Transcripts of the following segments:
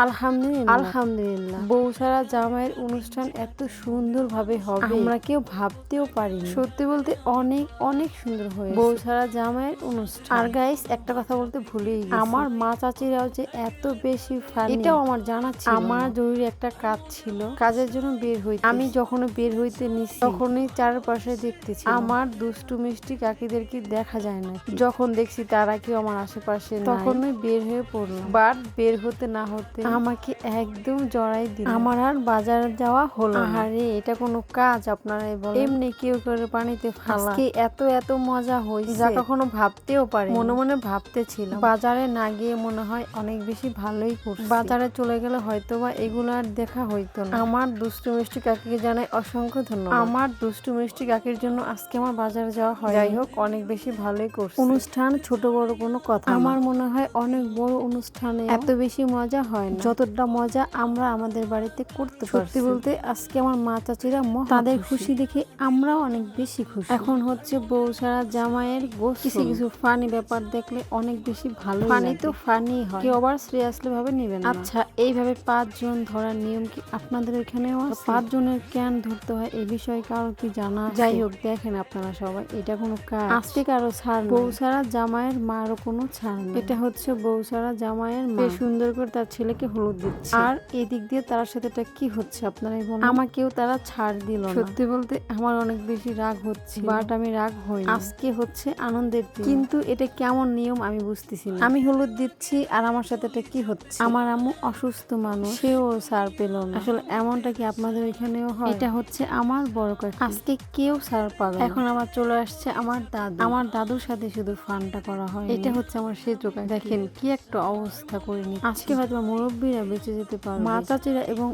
আলহামদুলিল্লাহ বউ ছাড়া জামাইয়ের অনুষ্ঠান এত সুন্দরভাবে হবে আমরা কেউ ভাবতেও পারিনি। সত্যি বলতে অনেক অনেক সুন্দর হয়েছে বউ ছাড়া জামাইয়ের অনুষ্ঠান। আর গাইস একটা কথা বলতে ভুলেই গেছি, আমার মা চাচিরাও যে এত বেশি ফানি এটাও আমার জানা ছিল। আমার জরুরি একটা কাজ ছিল, কাজের জন্য বের হইতে আমি যখন বের হইতে নিছি তখনই চারপাশে দেখতেছি আমার দুষ্টু মিষ্টি কাকিদেরকে দেখা যায় না। যখন দেখছি তারা কেউ আমার আশেপাশে তখনই বের হয়ে পড়লাম। বাট বের হতে না হতে আমাকে একদম জড়াই দিল। আমার আর বাজার যাওয়া হলো। আরে এটা কোনো কাজ আপনারাই বলেন? এমনি কেউ করে পানিতে ফেলা। আজকে এত এত মজা হয়েছে যা কখনো ভাবতেও পারি। মনে মনে ভাবতেছিলাম বাজারে না গিয়ে মনে হয় অনেক বেশি ভালোই করছি। বাজারে চলে গেলে হয়তোবা এগুলো আর দেখা হইতো না। আমার দুষ্টু মিষ্টি কাকিকে জানাই অসংখ্য ধন্যবাদ। আমার দুষ্টু মিষ্টি কাকির জন্য আজকে আমার বাজারে যাওয়া হয়। যাই হোক অনেক বেশি ভালোই করছি। অনুষ্ঠান ছোট বড় কোনো কথা আমার মনে হয় অনেক বড় অনুষ্ঠানে এত বেশি মজা হয় না যতটা মজা আমরা আমাদের বাড়িতে করতে পারছি। সত্যি বলতে আজকে আমার মা চাচিরা তাদের খুশি দেখে আমরাও অনেক বেশি খুশি। এখন হচ্ছে বউ ছাড়া জামাইয়ের গোসল। কিছু কিছু ফানি ব্যাপার দেখলে অনেক বেশি ভালো। ফানি তো ফানি হয়, কেউ আবার সিরিয়াসলি ভাবে নেবেন না। আচ্ছা এইভাবে 5 জন ধরার নিয়ম কি আপনাদের এখানেও আছে? 5 জনের কেন ধরতে হয় এই বিষয়ে কারো কি জানা? যাই হোক দেখেন আপনারা সবাই এটা কোনো কাজ আজকে কারো ছাড় বউ ছাড়া জামাইয়ের মারও কোনো ছাড় নেই। এটা হচ্ছে বউ ছাড়া জামাইয়ের মা সুন্দর করে তার ছেলেকে হলুদ দিচ্ছে। আর এদিক দিয়ে তার সাথে এটা কি হচ্ছে আপনারাই বলুন? আমাকেও তারা ছাড় দিল না। সত্যি বলতে আমার অনেক বেশি রাগ হচ্ছে, বাট আমি রাগ হই। আজকে হচ্ছে আনন্দের দিন, কিন্তু এটা কেমন নিয়ম আমি বুঝতেছি না। আমি হলুদ দিচ্ছি আর আমার সাথে এটা কি হচ্ছে? আমার আম্মু অসুস্থ মানুষ, সেও ছাড় পেল না। আসলে এমনটা কি আপনাদের এখানেও হয়? এটা হচ্ছে আমার বড় কাকি, আজকে কেউ ছাড় পাবে। এখন আবার চলে আসছে আমার দাদু। আমার দাদুর সাথে শুধু ফানটা করা হয়। এটা হচ্ছে আমার সেজ কাকি। দেখেন কি একটা অবস্থা করিনি। আজকে হয়তো মুরব্বীরা বেঁচে যেতে পারবে, মা চাচিরা এবং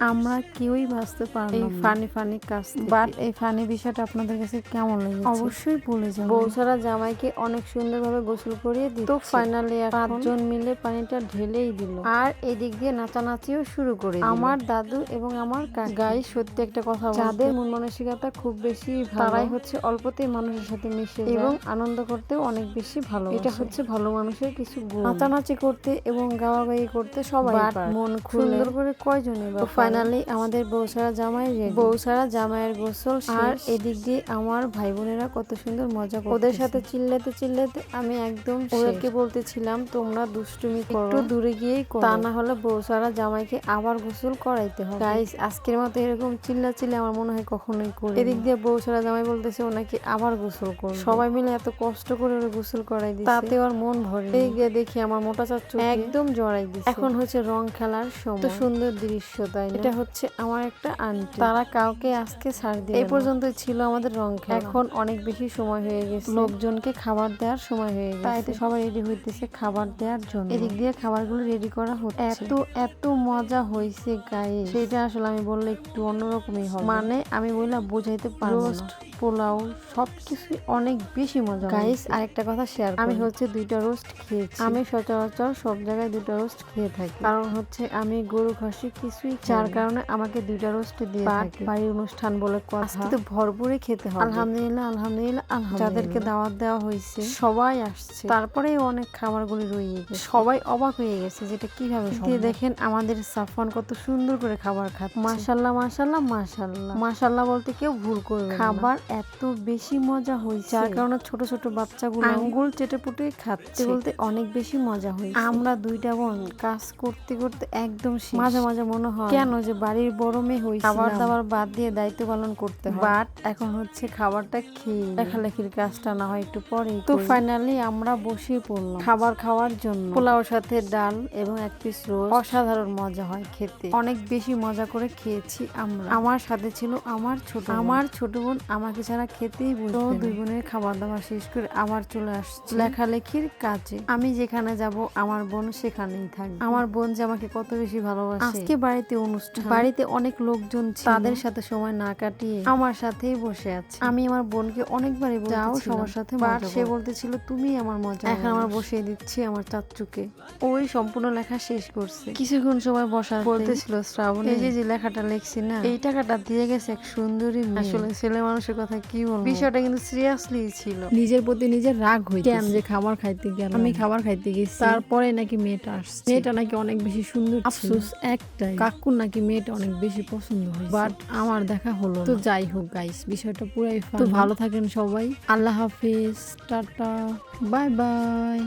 আমরা কেউই বাঁচতে পারবো এই ফানি কাজ থেকে। বাট এই ফানি বিষয়টা আপনাদের কাছে কেমন লেগেছে অবশ্যই বলে যাবেন। বউ ছাড়া জামাইকে অনেক সুন্দরভাবে গোসল করিয়ে দিল। তো ফাইনালি 5 জন মিলে পানিটা ঢেলেই দিল আর এদিক দিয়ে নাচানাচিও শুরু করে দিল আমার দাদু এবং আমার কাকি। গাইস সত্যি একটা কথা, যাদের মন মানসিকতা খুব বেশি ভালো তারাই হচ্ছে অল্পতেই মানুষের সাথে মিশে এবং আনন্দ করতেও অনেক বেশি ভালো। এটা হচ্ছে ভালো মানুষের কিছু গুণ। নাচানাচি করতে এবং গাওয়াগাই করতে সবাই পারে, মন সুন্দর করে কয়জনে। তো ফাইনালি আমাদের বউ ছাড়া জামাই রেডি। বউ ছাড়া জামাইয়ের গোসল আর এদিক দিয়ে আমার ভাই বোনেরা কত সুন্দর মজা করছে। ওদের সাথে চিল্লাতে চিল্লাতে আমি একদম ওদেরকে বলতেছিলাম তোমরা দুষ্টুমি করো, একটু দূরে গিয়েই করো, তা না হলে বউ ছাড়া জামাইকে আবার গোসল করাইতে হবে। গাইস আজকের মতো এরকম চিল্লা আমার মনে হয় কখনোই করি। এদিক দিয়ে বউ ছাড়া জামাই বলতেছে ওনাকে আবার গোসল করো। সবাই মিলে এত কষ্ট করে ওরা গোসল করাই দিচ্ছে, তাতে ওর মন ভরে। এই গিয়ে দেখি আমার মোটা চাচ্চু একদম জড়াই দিচ্ছে। এখন হচ্ছে রং খেলার সময়। তো সুন্দর দৃশ্য তাই না? এটা হচ্ছে আমার একটা আন্টি, তারা কাউকে আজকে ছাড় দিবে না। এই পর্যন্তই ছিল আমাদের রং খেলা। এখন অনেক বেশি সময় হয়ে গেছে, লোকজনকে খাবার দেওয়ার সময় হয়ে গেছে, তাই তো সবাই রেডি হইতেছে খাবার দেওয়ার জন্য। এদিক দিয়ে খাবারগুলো রেডি করা হচ্ছে। এত মজা হয়েছে গায়ে, সেটা আসলে আমি বললে একটু অন্যরকমই হবে, মানে আমি বললাম বোঝাইতে পারবো না। পোলাও সবকিছুই অনেক বেশি মজা। গাইস আরেকটা কথা শেয়ার, আমি হচ্ছে 2টা রোস্ট খেয়েছি। আমি সচরাচর সব জায়গায় 2টা রোস্ট খেয়ে থাকি, কারণ হচ্ছে আমি গরু খাসি কিছুই, যার কারণে আমাকে 2টা রোস্ট দিয়ে থাকে। বাড়ির অনুষ্ঠান বলে কথা, আজকে তো ভরপুরে খেতে হবে। আলহামদুলিল্লাহ আলহামদুলিল্লাহ আলহামদুলিল্লাহ। যাদেরকে দাওয়াত দেওয়া হয়েছে সবাই আসছে, তারপরে অনেক খাবারগুলি রয়ে গেছে। সবাই অবাক হয়ে গেছে যেটা কিভাবে সম্ভব। দেখেন আমাদের সাফওয়ান কত সুন্দর করে খাবার খাচ্ছে। মাশাআল্লাহ মাশাআল্লাহ মাশাআল্লাহ মাশাআল্লাহ বলতে কেউ ভুল করবে না। খাবার এত বেশি মজা হয়েছে, যার কারণে ছোট ছোট বাচ্চাগুলো আঙ্গুল চেটেপুটে খাচ্ছে, বলতে অনেক বেশি মজা হয়েছে। আমরা 2টা বোন কাজ করতে করতে একদম মাঝে মাঝে মনে হয় কেন যে বাড়ির বড় মেয়ে হয়েছে, খাবার দাবার বাদ দিয়ে দায়িত্ব পালন করতে হয়। বাট এখন হচ্ছে খাবারটা খেয়ে লেখালেখির কাজটা না হয় একটু পরে। তো ফাইনালি আমরা বসে পড়লাম খাবার খাওয়ার জন্য। পোলাওর সাথে ডাল এবং 1 পিস রোস্ট, অসাধারণ মজা হয় খেতে, অনেক বেশি মজা করে খেয়েছি আমরা। আমার সাথে ছিল আমার ছোট বোন আমাকে ছাড়া খেতেই বসবে না। 2 বোনের খাবার দাবার শেষ করে আবার চলে আসছে লেখালেখির কাজে। আমি যেখানে যাব আমার বোন সেখানেই থাকবে। আমার বোন যে আমাকে কত বেশি ভালোবাসে। আজকে বাড়িতে অনুষ্ঠান, বাড়িতে অনেক লোকজন ছিল, তাদের সাথে সময় না কাটিয়ে আমার সাথেই বসে আছে। আমি আমার বোনকে অনেকবারই বলতেছিলাম যাও সবার সাথে মজা করো, সে বলতেছিল তুমি আমার মজা। এখন আমার বসিয়ে দিচ্ছি আমার চাচ্চুকে, ওই সম্পূর্ণ লেখা শেষ করছে। কিছুক্ষণ সময় বসা বলতেছিল শ্রাবণ এই যে লেখাটা লিখছি না, এই টাকাটা দিয়ে গেছে এক সুন্দরী মেয়ে। আসলে ছেলে মানুষের কথা কি বলবো, বিষয়টা কিন্তু সিরিয়াসলি ছিল। নিজের প্রতি নিজের রাগ হইছে কেন যে খাবার খাইতে গেলাম, আমি খাবার খাইতে গেছি, তারপরে নাকি মেয়েটা আসছে, মেয়েটা নাকি অনেক বেশি সুন্দর। আফসোস একটাই, কাকুর নাকি মেয়েটা অনেক বেশি পছন্দ হয়েছে, বাট আমার দেখা হলো না। তো যাই হোক গাইস, বিষয়টা পুরাই ফান। তো ভালো থাকেন সবাই, আল্লাহ হাফেজ, টাটা, বাই বাই।